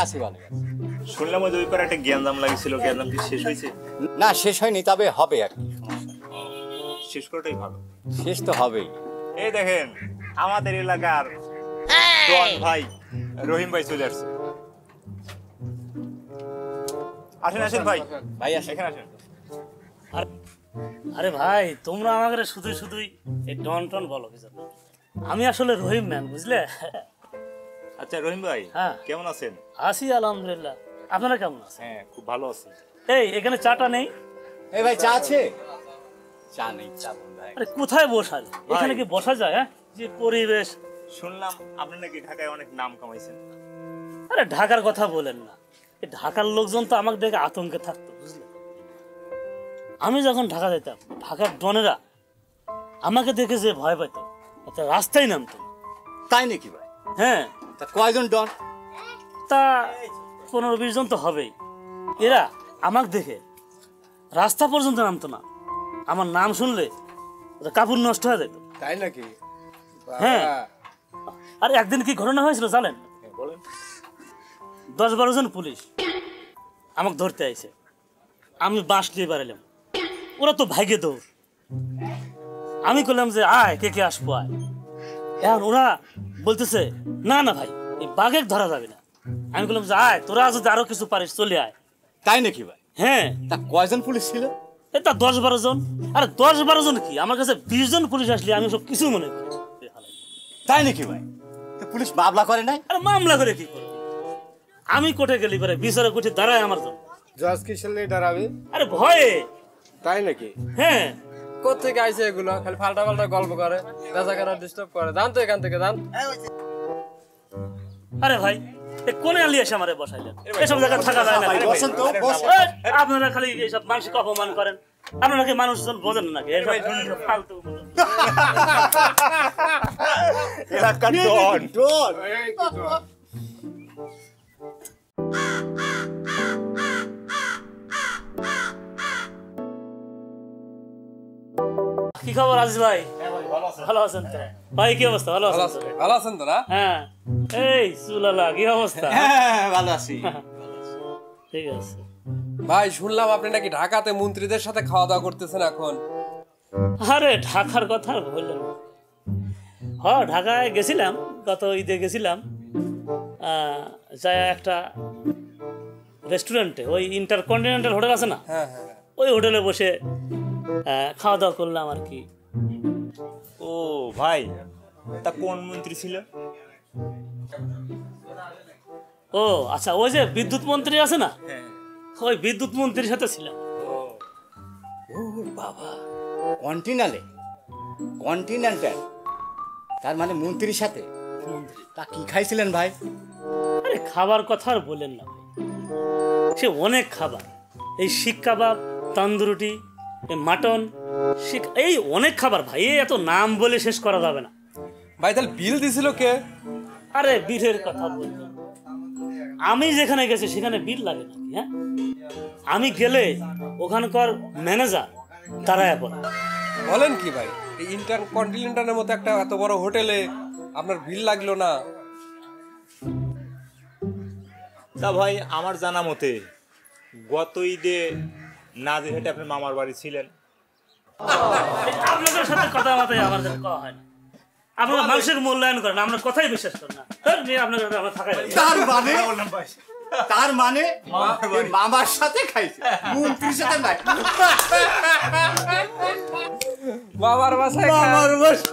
আছি ভালো আছি। শুনলাম ওই পারে একটা জ্ঞানদাম লাগিয়েছিল, জ্ঞানদাম কি শেষ হয়েছে? না শেষ হয়নি, তবে হবে আর কি। শেষ করাটাই ভালো। শেষ তো হবেই। এই দেখেন আমাদের এলাকার ডন ভাই রহিম ভাই চলে আসছে। আসেন আসেন ভাই, ভাই আসেন। এখানে আসেন। আরে ভাই তোমরা আমাকে শুধুই শুধুই এই ডন টন বলো কি জন্য? আমি আসলে রহিম ম্যান, বুঝলে? আচ্ছা রহিম ভাই, হ্যাঁ। কেমন আছেন? আছি আলহামদুলিল্লাহ। আপনারা কেমন আছেন? হ্যাঁ খুব ভালো আছি। এই এখানে চাটা নেই? এই ভাই চা আছে? চা নেই, চা বন্ধ। আরে কোথায় বসাল? এখানে কি বসা যায়? হ্যাঁ, যে পরিবেশ। শুনলাম আপনি নাকি ঢাকায় অনেক নাম কামাইছেন। আরে ঢাকার কথা বলেন না, এই ঢাকার লোকজন তো আমাকে দেখে আতঙ্কে থাকতো, বুঝলে? আমি যখন ঢাকা যেতাম, ঢাকার ডনেরা আমাকে দেখে যে ভয় পেত, একটা রাস্তায় নামতো। তাই নাকি ভাই? হ্যাঁ, তা কয়জন ডন? তা 15-20 জন তো হবেই। এরা আমাকে দেখে রাস্তা পর্যন্ত নামতো না। আমার নাম শুনলে ওদের কাপড় নষ্ট হয়ে যেত। তাই নাকি? হ্যাঁ, আর একদিন কি ঘটনা হয়েছিল জানেন? বলেন। 10-12 জন পুলিশ আমাকে ধরতে আইছে। আমি বাঁশ নিয়ে বেড়ালাম, ওরা তো ভাগে দৌড়। আমি বললাম যে আয়, কে কে আসবো আয়। এখন ওরা বলতেছে না না ভাই, এই বাঘের ধরা যাবে না। আমি বললাম যে আয়, তোরা যদি আরো কিছু পারিস চলে আয়। তাই নাকি ভাই? হ্যাঁ। তা কয়জন পুলিশ ছিল? এটা 10-12 জন। আরে 10-12 জন কি, আমার কাছে 20 জন পুলিশ আসলে আমি সব কিছু মনে করি। তাই নাকি ভাই? তো পুলিশ মামলা করে নাই? আরে মামলা করে কি করবে? আমি কোর্টে গেলি পরে বিচারক কোর্টে দাঁড়ায় আমার জন্য। জজ কিসের লেগে দাঁড়াবে? আরে ভয়ে। তাই নাকি? হ্যাঁ। কোথেকে আইছে এগুলো? খালি ফালটা ফালটা গল্প করে, বেচাকেনা ডিস্টার্ব করে। জান তো এখান থেকে জান। আরে ভাই কোনে আলি এসে আমারে বসাইলেন? এসব জায়গায় থাকা যায় না। বসেন তো, বসেন। আপনারা খালি এইসব মানুষকে অপমান করেন। আপনারা কি মানুষজন বোঝেন নাকি? এইসব ফালতু এলাকার ডন। ডন। কি খবর আজিজ ভাই? ভালো আছেন তো? ভাই কি অবস্থা? ভালো আছেন তো? ভালো আছেন তো না? হ্যাঁ। এই সুলালা কি অবস্থা? হ্যাঁ ভালো আছি। ঠিক আছে। ভাই শুনলাম আপনি নাকি ঢাকাতে মন্ত্রীদের সাথে খাওয়া দাওয়া করতেছেন এখন। আরে ঢাকার কথা আর বললেন না। হ্যাঁ ঢাকায় গেছিলাম, গত ঈদে গেছিলাম। যাই একটা রেস্টুরেন্টে, ওই ইন্টারকন্টিনেন্টাল হোটেল আছে না, হ্যাঁ হ্যাঁ। ওই হোটেলে বসে খাওয়া দাওয়া করলাম আর কি। ও ভাই, তা কোন মন্ত্রী ছিল? ও আচ্ছা, ওই যে বিদ্যুৎ মন্ত্রী আছে না, ওই বিদ্যুৎ মন্ত্রীর সাথে ছিলাম। ও বাবা, কন্টিনেন্টাল, কন্টিনেন্টাল, তার মানে মন্ত্রীর সাথে? তা কি খাইছিলেন ভাই? আরে খাবার কথা আর বলেন না ভাই, সে অনেক খাবার। এই শিক কাবাব, তন্দুরুটি, মাটন, এই অনেক খাবার ভাই, এত নাম বলে শেষ করা যাবে না। ভাই তাহলে বিল দিছিল কে? আরে বিলের কথা বললাম, আমি যেখানে গেছি সেখানে বিল লাগে নাকি? হ্যাঁ, আমি গেলে ওখানকার ম্যানেজার দাঁড়ায় পড়ে। বলেন কি ভাই, এই ইন্টারকন্টিনেন্টালের মতো একটা এত বড় হোটেলে আপনার বিল লাগলো না? তা ভাই আমার জানা মতে গত ঈদে নাজিরহাটে আপনার মামার বাড়ি ছিলেন। আপনাদের সাথে কথা মাথায় আমার সাথে কথা হয় না। আপনারা মানুষের মূল্যায়ন করেন, আমরা কথাই বিশ্বাস করি না। আপনাদের আমরা থাকাই। তার মানে মামার সাথে খাইছে, মন্ত্রীর সাথে নাই। বাবার বাসায় মামার বাসা।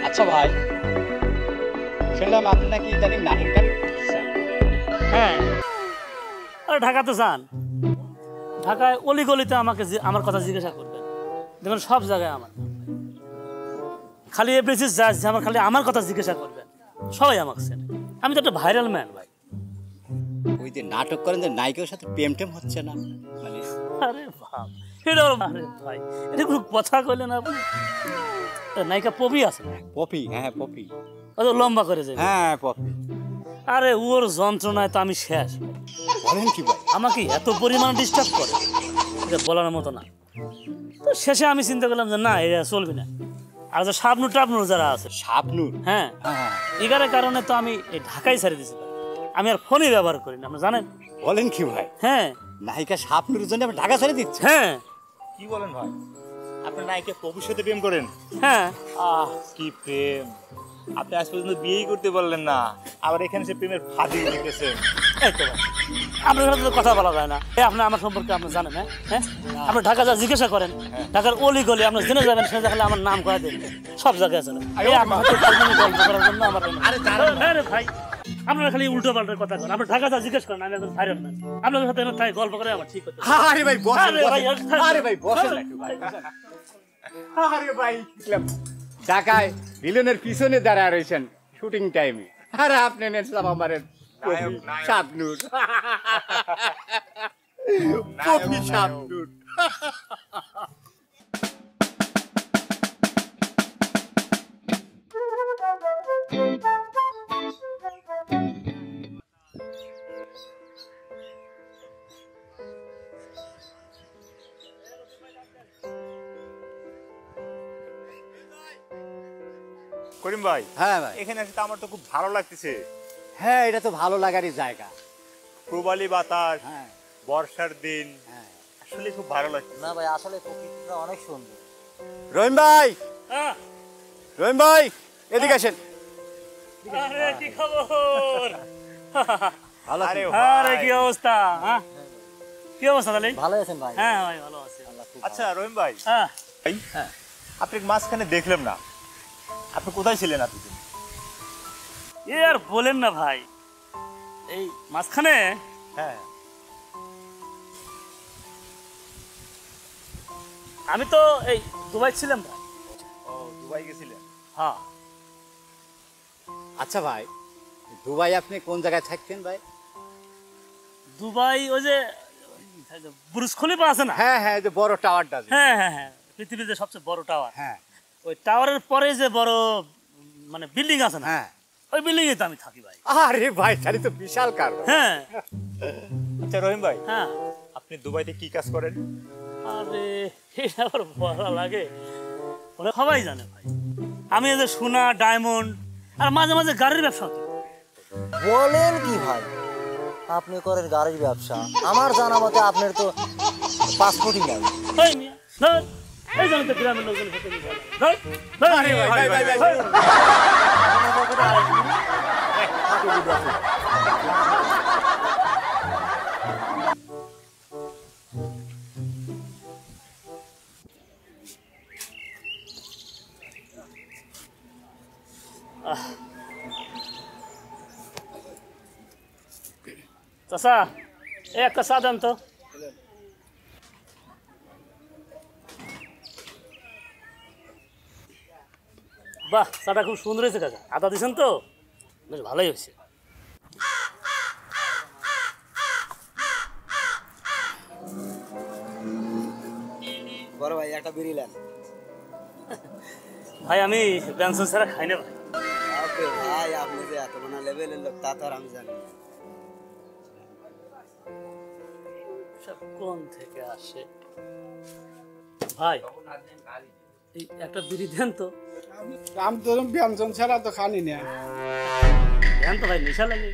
আচ্ছা ভাই, শুনলাম আপনি নাকি ইদানিং নাটক গান করতেছেন? হ্যাঁ, আরে ঢাকাতে যান, ঢাকায় অলিগলিতে আমাকে আমার কথা জিজ্ঞাসা করবেন, দেখবেন সব জায়গায় আমার নাম। খালি এফডিসি যাচ্ছে আমার, খালি আমার কথা জিজ্ঞাসা করবেন, সবাই আমাকে চেনে। আমি তো একটা ভাইরাল ম্যান ভাই। ওই যে নাটক করেন যে নায়িকার সাথে প্রেম টেম হচ্ছে না মানে? আরে বাপ, এটা আরে ভাই, এটা কোনো কথা কইলেন আপনি? নায়িকা পপি আছে না? পপি, হ্যাঁ পপি, ও তো লম্বা করে যায়। হ্যাঁ পপি। আরে ওর যন্ত্রণায় তো আমি শেষ। বলেন কি ভাই? আমাকে এত পরিমাণ ডিস্টার্ব করে, এটা বলার মতো না। তো শেষে আমি চিন্তা করলাম যে না, এটা চলবে না। আর যে শাবনুর টাবনুর যারা আছে, শাবনুর, হ্যাঁ, হ্যাঁ। এগারের কারণে তো আমি এই ঢাকায় ছেড়ে দিয়েছি। আমি আর ফোনই ব্যবহার করি না, আপনি জানেন। বলেন কি ভাই? হ্যাঁ নায়িকা শাবনুরের জন্য আপনি ঢাকা ছেড়ে দিচ্ছে? হ্যাঁ কি বলেন ভাই? আপনি নায়িকা প্রভুর সাথে প্রেম করেন? হ্যাঁ। কি প্রেম! আপনি আজ পর্যন্ত বিয়েই করতে পারলেন না, আবার এখানে সে প্রেমের ফাঁদি দিতেছেন। এই তো ভাই, আপনার সাথে তো কথা বলা যায় না। আপনি আমার সম্পর্কে আপনি জানেন? হ্যাঁ হ্যাঁ, আপনি ঢাকা যা জিজ্ঞাসা করেন, ঢাকার অলি গলি আপনি জেনে যাবেন, সে দেখালে আমার নাম করে দেন, সব জায়গায় আছে। এই আপনার সাথে গল্প করার জন্য আমার আরে ভাই, আপনারা খালি উল্টো পাল্টার কথা করেন। আপনি ঢাকা যা জিজ্ঞেস করেন, আমি একজন ভাইরাল ম্যান, আপনাদের সাথে তাই গল্প করে আমার ঠিক হচ্ছে। আরে ভাই বসেন, আরে ভাই, আরে ভাই বসেন একটু ভাই। আরে ভাই, ঢাকায় ভিলেনের পিছনে দাঁড়ায় রয়েছেন শুটিং টাইমে, আরে আপনি নেন আমার শাবনুর, পপি শাবনুর। করিম ভাই, হ্যাঁ ভাই, এখানে এসে তো আমার তো খুব ভালো লাগতেছে। হ্যাঁ এটা তো ভালো লাগারই জায়গা। প্রবালী বাতাস, হ্যাঁ বর্ষার দিন, হ্যাঁ। আসলে খুব ভালো লাগছে। না ভাই, আসলে প্রকৃতিটা অনেক সুন্দর। রহিম ভাই, হ্যাঁ। রহিম ভাই এদিকে আসেন। আরে কি খবর? ভালো আরে আছেন? আরে ভাই। কি অবস্থা? হ্যাঁ, কি অবস্থা তাহলে? ভালো আছেন ভাই? হ্যাঁ ভাই, ভালো আছি। আচ্ছা রহিম ভাই, হ্যাঁ, আপনি মাঝখানে দেখলাম না, আপনি কোথায় ছিলেন এতদিন? এ আর বলেন না ভাই, এই মাঝখানে হ্যাঁ, আমি তো এই দুবাই ছিলাম ভাই। ও দুবাই গেছিলেন? হ্যাঁ। আচ্ছা ভাই, দুবাই আপনি কোন জায়গায় থাকতেন ভাই? দুবাই ওই যে বুর্জ খলিফা আছে না? হ্যাঁ হ্যাঁ, যে বড় টাওয়ারটা আছে। হ্যাঁ হ্যাঁ হ্যাঁ, পৃথিবীতে সবচেয়ে বড় টাওয়ার। হ্যাঁ ওই টাওয়ারের পরে যে বড় মানে বিল্ডিং আছে না, হ্যাঁ। ওই বিল্ডিং এ তো আমি থাকি ভাই। আরে ভাই, তাহলে তো বিশাল কার। হ্যাঁ আচ্ছা রহিম ভাই, হ্যাঁ। আপনি দুবাইতে কি কাজ করেন? আরে এটা আবার বলা লাগে? ওরা সবাই জানে ভাই, আমি এই যে সোনা ডায়মন্ড আর মাঝে মাঝে গাড়ির ব্যবসা করি। বলেন কি ভাই, আপনি করেন গাড়ির ব্যবসা? আমার জানা মতে আপনার তো পাসপোর্টই নাই। এই মিয়া, ধর, এই জন্য তো গ্রামের লোকজনের সাথে মিশে গেলাম। ধর, ধর, আরে ভাই, ভাই, ভাই, ভাই, ধর। চাচা, এই একটা চা দেন তো। বাহ, চাটা খুব সুন্দর হয়েছে কাকা, আদা দিয়েছেন তো, বেশ ভালোই হয়েছে। বড় ভাই একটা বিড়ি নেন। ভাই আমি ব্যঞ্জন ছাড়া খাই না ভাই। ওকে ভাই, আপনি যে এত মানে লেভেলের লোক তা তো আর আমি জানি না। সব কোন থেকে আসে ভাই? এই একটা বিড়ি দেন তো। আমি তো ব্যঞ্জন ছাড়া তো খানি না। দেন তো ভাই, নেশা লাগে।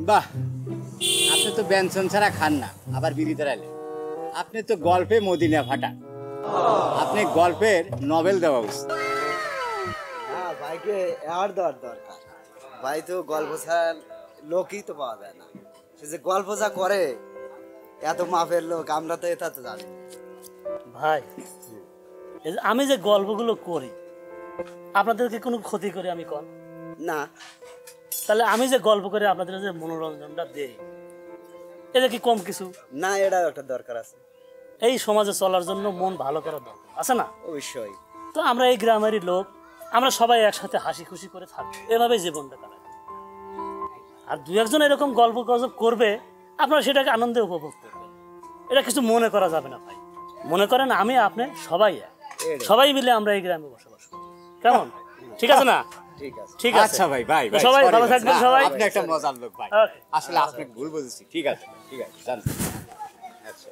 বাহ, আপনি তো ব্যঞ্জন ছাড়া খান না, আবার বিড়ি দাঁড়ালেন। আপনি তো গল্পে মদিনা ফাটা, আপনি গল্পের নভেল দেওয়া উচিত। না ভাইকে অ্যাওয়ার্ড দেওয়ার দরকার। ভাই তো গল্প ছাড়া লোকই তো পাওয়া যায় না। সে যে গল্প যা করে, এত মাপের লোক আমরা তো এটা তো জানি। ভাই এই যে আমি যে গল্পগুলো করি আপনাদেরকে কোনো ক্ষতি করে আমি কর না তাহলে আমি যে গল্প করে আপনাদের যে মনোরঞ্জনটা দেই এটা কি কম কিছু না, এটাও একটা দরকার আছে। এই সমাজে চলার জন্য মন ভালো করার দরকার আছে না? অবশ্যই। তো আমরা এই গ্রামেরই লোক, আমরা সবাই একসাথে হাসি খুশি করে থাকবো, এভাবেই জীবনটা কাটাবো। আর দু একজন এরকম গল্প গজব করবে, আপনারা সেটাকে আনন্দে উপভোগ করবেন। এটা কিছু মনে করা যাবে না ভাই। মনে করেন আমি আপনি সবাই এক, সবাই মিলে আমরা এই গ্রামে বসবাস করি। কেমন? ঠিক আছে না? ঠিক আছে। ঠিক আছে আচ্ছা ভাই, ভাই তো সবাই sorry ভালো ভাই, থাকবেন না, সবাই। আপনি একটা মজার লোক ভাই, Okay. আসলে আপনি ভুল বুঝেছি। ঠিক আছে, ঠিক আছে, জান। আচ্ছা।